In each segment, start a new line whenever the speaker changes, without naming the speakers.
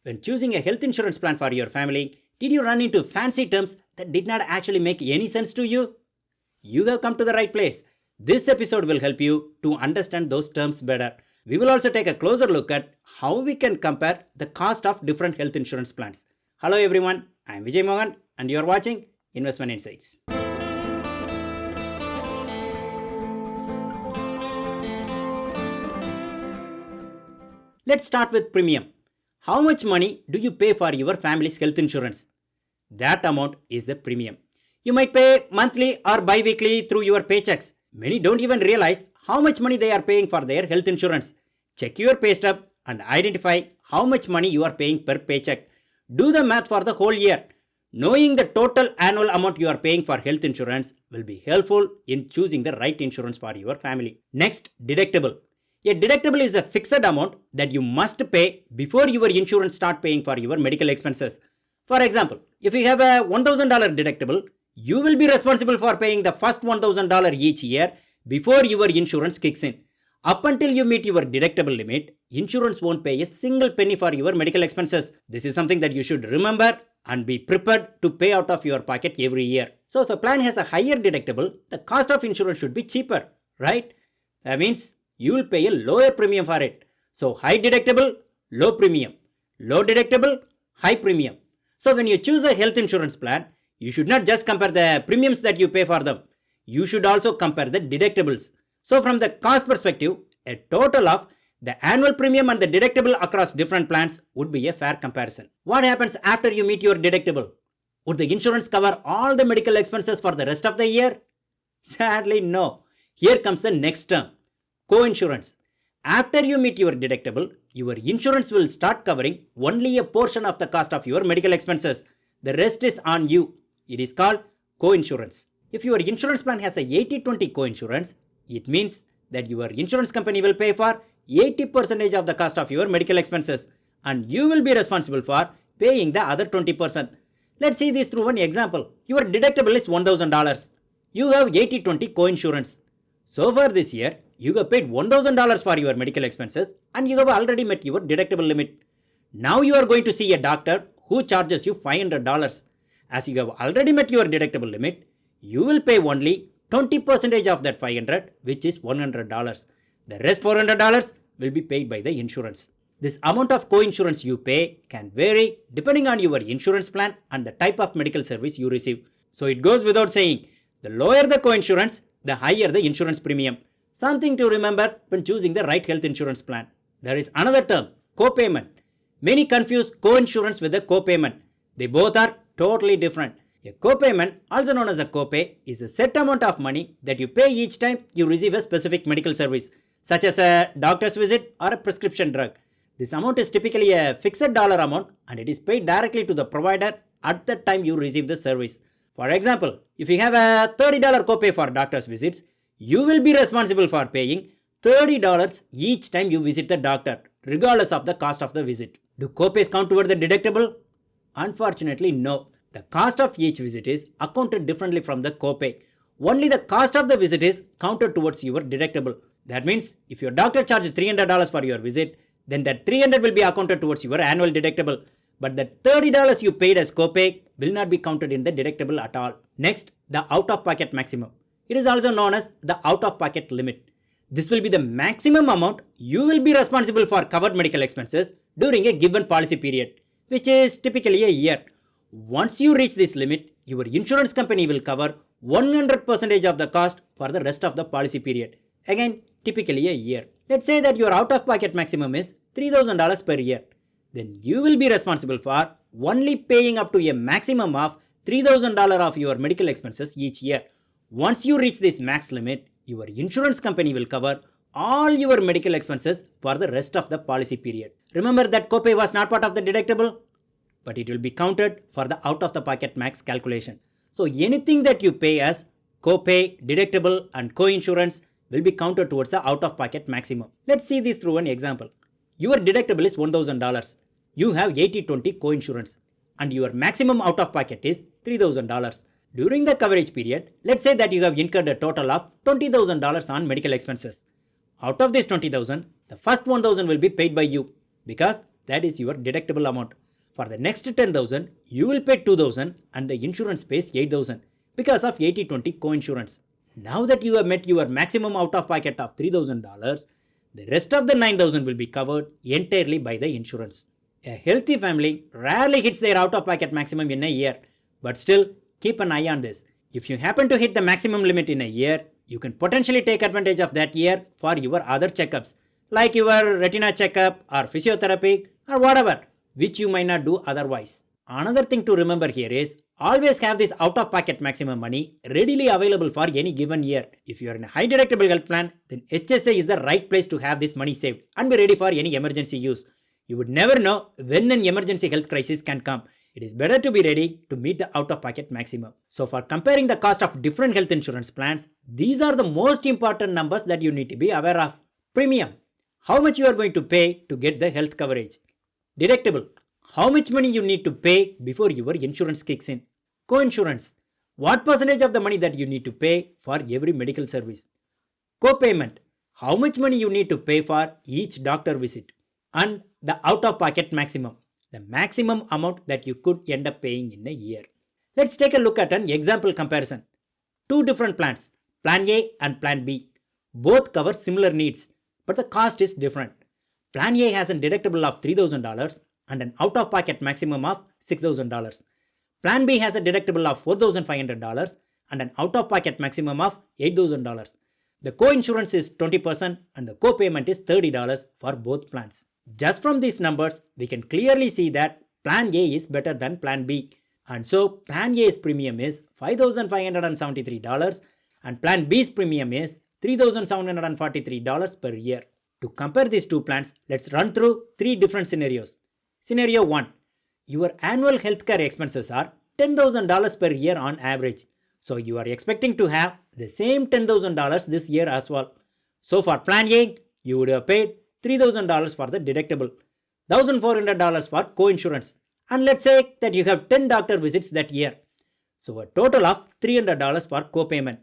When choosing a health insurance plan for your family, did you run into fancy terms that did not actually make any sense to you? You have come to the right place. This episode will help you to understand those terms better. We will also take a closer look at how we can compare the cost of different health insurance plans. Hello everyone, I am Vijay Mohan and you are watching Investment Insights. Let's start with premium. How much money do you pay for your family's health insurance? That amount is the premium. You might pay monthly or bi-weekly through your paychecks. Many don't even realize how much money they are paying for their health insurance. Check your pay stub and identify how much money you are paying per paycheck. Do the math for the whole year. Knowing the total annual amount you are paying for health insurance will be helpful in choosing the right insurance for your family. Next, deductible. A deductible is a fixed amount that you must pay before your insurance starts paying for your medical expenses. For example, if you have a $1,000 deductible, you will be responsible for paying the first $1,000 each year before your insurance kicks in. Up until you meet your deductible limit, insurance won't pay a single penny for your medical expenses. This is something that you should remember and be prepared to pay out of your pocket every year. So if a plan has a higher deductible, the cost of insurance should be cheaper, right? That means you will pay a lower premium for it. So high deductible, low premium. Low deductible, high premium. So when you choose a health insurance plan, you should not just compare the premiums that you pay for them. You should also compare the deductibles. So from the cost perspective, a total of the annual premium and the deductible across different plans would be a fair comparison. What happens after you meet your deductible? Would the insurance cover all the medical expenses for the rest of the year? Sadly, no. Here comes the next term. Coinsurance. After you meet your deductible, your insurance will start covering only a portion of the cost of your medical expenses. The rest is on you. It is called coinsurance. If your insurance plan has a 80-20 coinsurance, it means that your insurance company will pay for 80% of the cost of your medical expenses and you will be responsible for paying the other 20%. Let's see this through one example. Your deductible is $1,000. You have 80-20 coinsurance. So far this year, you have paid $1,000 for your medical expenses and you have already met your deductible limit. Now you are going to see a doctor who charges you $500. As you have already met your deductible limit, you will pay only 20% of that $500, which is $100. The rest $400 will be paid by the insurance. This amount of coinsurance you pay can vary depending on your insurance plan and the type of medical service you receive. So it goes without saying, the lower the coinsurance, the higher the insurance premium. Something to remember when choosing the right health insurance plan. There is another term, copayment. Many confuse coinsurance with a copayment. They both are totally different. A copayment, also known as a copay, is a set amount of money that you pay each time you receive a specific medical service, such as a doctor's visit or a prescription drug. This amount is typically a fixed dollar amount and it is paid directly to the provider at the time you receive the service. For example, if you have a $30 copay for doctor's visits, you will be responsible for paying $30 each time you visit the doctor, regardless of the cost of the visit. Do copays count toward the deductible? Unfortunately, no. The cost of each visit is accounted differently from the copay. Only the cost of the visit is counted towards your deductible. That means if your doctor charges $300 for your visit, then that $300 will be accounted towards your annual deductible. But the $30 you paid as copay will not be counted in the deductible at all. Next, the out-of-pocket maximum. It is also known as the out-of-pocket limit. This will be the maximum amount you will be responsible for covered medical expenses during a given policy period, which is typically a year. Once you reach this limit, your insurance company will cover 100% of the cost for the rest of the policy period. Again, typically a year. Let's say that your out-of-pocket maximum is $3,000 per year. Then you will be responsible for only paying up to a maximum of $3,000 of your medical expenses each year. Once you reach this max limit, your insurance company will cover all your medical expenses for the rest of the policy period. Remember that copay was not part of the deductible, but it will be counted for the out-of-the-pocket max calculation. So anything that you pay as copay, deductible and coinsurance will be counted towards the out-of-pocket maximum. Let's see this through an example. Your deductible is $1,000. You have 80-20 coinsurance and your maximum out-of-pocket is $3,000. During the coverage period, let's say that you have incurred a total of $20,000 on medical expenses. Out of this $20,000, the first $1,000 will be paid by you because that is your deductible amount. For the next 10,000, you will pay 2,000 and the insurance pays 8,000 because of 80/20 coinsurance. Now that you have met your maximum out of pocket of $3,000, the rest of the 9,000 will be covered entirely by the insurance. A healthy family rarely hits their out of pocket maximum in a year, but still keep an eye on this. If you happen to hit the maximum limit in a year, you can potentially take advantage of that year for your other checkups, like your retina checkup or physiotherapy or whatever, which you might not do otherwise. Another thing to remember here is always have this out of pocket maximum money readily available for any given year. If you are in a high deductible health plan, then HSA is the right place to have this money saved and be ready for any emergency use. You would never know when an emergency health crisis can come. It is better to be ready to meet the out of pocket maximum. So for comparing the cost of different health insurance plans, these are the most important numbers that you need to be aware of. Premium. How much you are going to pay to get the health coverage. Deductible. How much money you need to pay before your insurance kicks in. Coinsurance. What percentage of the money that you need to pay for every medical service. Copayment. How much money you need to pay for each doctor visit. And the out of pocket maximum. The maximum amount that you could end up paying in a year. Let's take a look at an example comparison. Two different plans, Plan A and Plan B. Both cover similar needs, but the cost is different. Plan A has a deductible of $3,000 and an out-of-pocket maximum of $6,000. Plan B has a deductible of $4,500 and an out-of-pocket maximum of $8,000. The co-insurance is 20% and the co-payment is $30 for both plans. Just from these numbers, we can clearly see that Plan A is better than Plan B. And so Plan A's premium is $5,573 and Plan B's premium is $3,743 per year. To compare these two plans, let's run through three different scenarios. Scenario 1. Your annual healthcare expenses are $10,000 per year on average. So you are expecting to have the same $10,000 this year as well. So for Plan A, you would have paid $3,000 for the deductible, $1,400 for co-insurance, and let's say that you have 10 doctor visits that year. So a total of $300 for co-payment.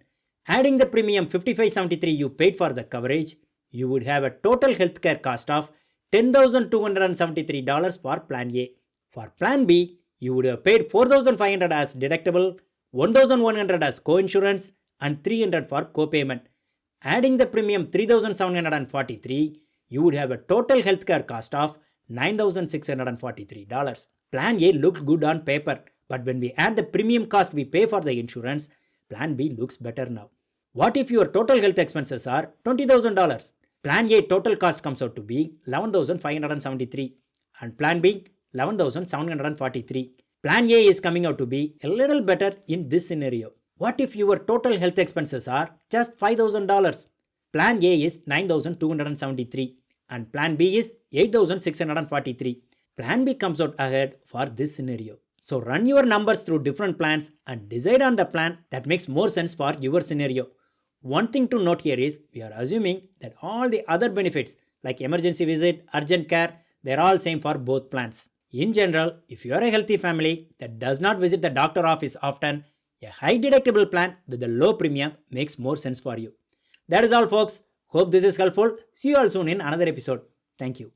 Adding the premium $5,573 you paid for the coverage, you would have a total healthcare cost of $10,273 for Plan A. For Plan B, you would have paid $4,500 as deductible, $1,100 as co-insurance, and $300 for co-payment. Adding the premium $3,743, you would have a total healthcare cost of $9,643. Plan A looked good on paper, but when we add the premium cost we pay for the insurance, Plan B looks better now. What if your total health expenses are $20,000? Plan A total cost comes out to be $11,573 and Plan B $11,743. Plan A is coming out to be a little better in this scenario. What if your total health expenses are just $5,000? Plan A is $9,273 and Plan B is $8,643. Plan B comes out ahead for this scenario. So run your numbers through different plans and decide on the plan that makes more sense for your scenario. One thing to note here is we are assuming that all the other benefits like emergency visit, urgent care, they're all same for both plans. In general, if you are a healthy family that does not visit the doctor office often, a high deductible plan with a low premium makes more sense for you. That is all folks. Hope this is helpful. See you all soon in another episode. Thank you.